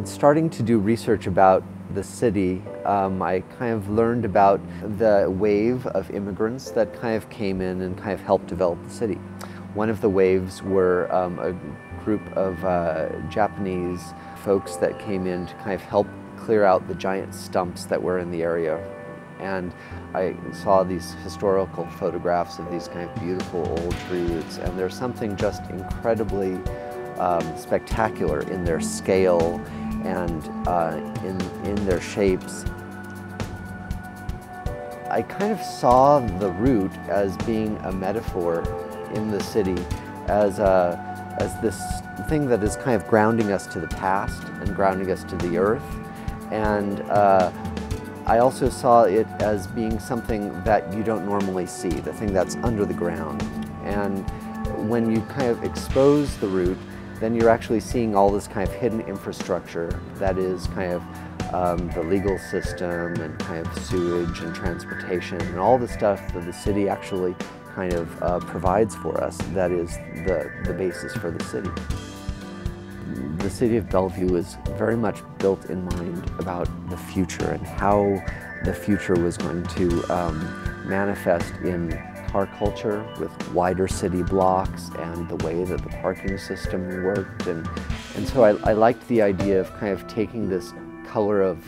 starting to do research about the city, I kind of learned about the wave of immigrants that kind of came in and kind of helped develop the city. One of the waves were a group of Japanese folks that came in to kind of help clear out the giant stumps that were in the area. And I saw these historical photographs of these kind of beautiful old tree roots, and there's something just incredibly spectacular in their scale and in their shapes. I kind of saw the root as being a metaphor in the city, as this thing that is kind of grounding us to the past and grounding us to the earth. And I also saw it as being something that you don't normally see, the thing that's under the ground. And when you kind of expose the root, then you're actually seeing all this kind of hidden infrastructure that is kind of the legal system and kind of sewage and transportation and all the stuff that the city actually kind of provides for us that is the basis for the city. The city of Bellevue was very much built in mind about the future and how the future was going to manifest in car culture with wider city blocks and the way that the parking system worked. And so I liked the idea of kind of taking this color of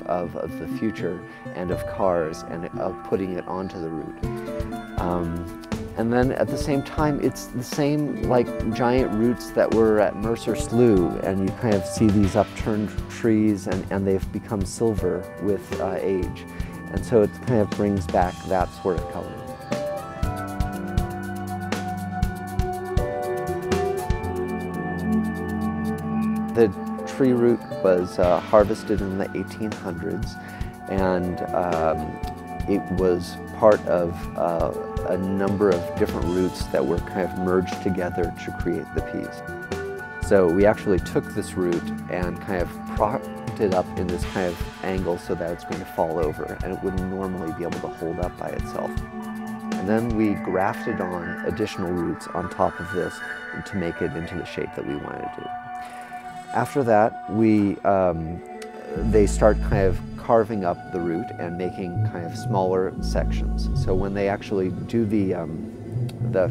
the future and of cars and of putting it onto the route. And then at the same time, it's the same like giant roots that were at Mercer Slough, and you kind of see these upturned trees and they've become silver with age. And so it kind of brings back that sort of color. The tree root was harvested in the 1800s, and it was part of a number of different roots that were kind of merged together to create the piece. So we actually took this root and kind of propped it up in this kind of angle so that it's going to fall over and it wouldn't normally be able to hold up by itself. And then we grafted on additional roots on top of this to make it into the shape that we wanted to. After that, they start kind of carving up the root and making kind of smaller sections. So when they actually do the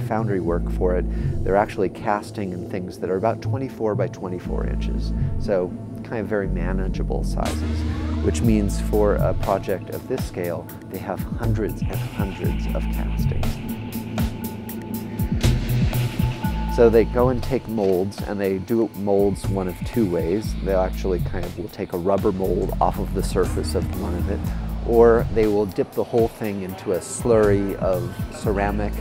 foundry work for it, they're actually casting in things that are about 24 by 24 inches. So kind of very manageable sizes, which means for a project of this scale, they have hundreds and hundreds of castings. So they go and take molds, and they do molds one of two ways. They'll actually kind of will take a rubber mold off of the surface of one of it, or they will dip the whole thing into a slurry of ceramic,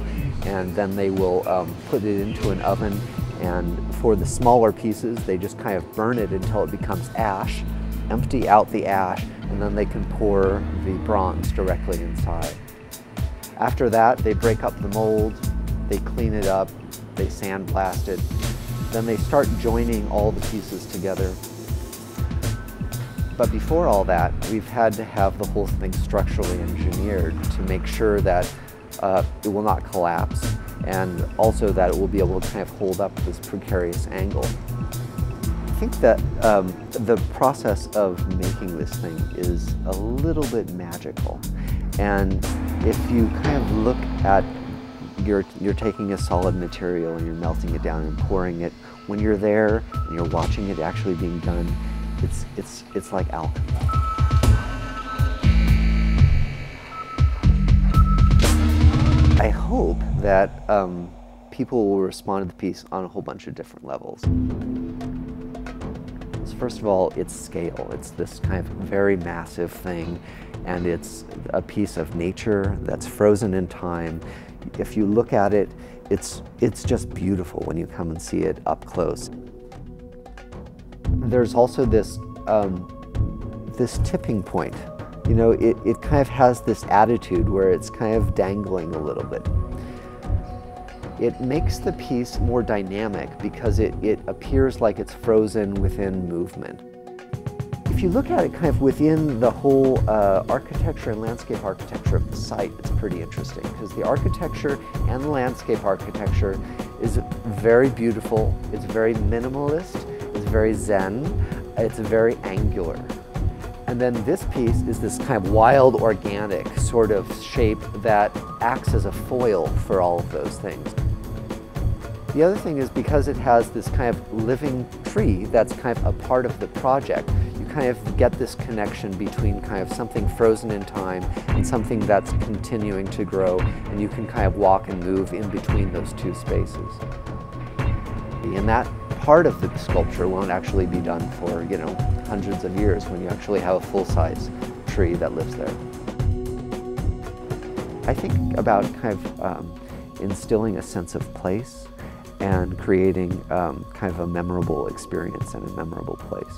and then they will put it into an oven. And for the smaller pieces, they just kind of burn it until it becomes ash, empty out the ash, and then they can pour the bronze directly inside. After that, they break up the mold, they clean it up, they sandblast it, then they start joining all the pieces together. But before all that, we've had to have the whole thing structurally engineered to make sure that it will not collapse, and also that it will be able to kind of hold up this precarious angle. I think that the process of making this thing is a little bit magical. And if you kind of look at you're taking a solid material and you're melting it down and pouring it. When you're there and you're watching it actually being done, it's like alchemy. I hope that people will respond to the piece on a whole bunch of different levels. So first of all, it's scale. It's this kind of very massive thing, and it's a piece of nature that's frozen in time. If you look at it, it's just beautiful when you come and see it up close. There's also this this tipping point. You know, it kind of has this attitude where it's kind of dangling a little bit. It makes the piece more dynamic because it appears like it's frozen within movement. If you look at it kind of within the whole architecture and landscape architecture of the site, it's pretty interesting because the architecture and the landscape architecture is very beautiful, it's very minimalist, it's very zen, It's very angular. And then this piece is this kind of wild, organic sort of shape that acts as a foil for all of those things. The other thing is, because it has this kind of living tree that's kind of a part of the project, you kind of get this connection between kind of something frozen in time and something that's continuing to grow, and you can kind of walk and move in between those two spaces. And that part of the sculpture won't actually be done for, you know, hundreds of years when you actually have a full-size tree that lives there. I think about kind of instilling a sense of place and creating kind of a memorable experience and a memorable place.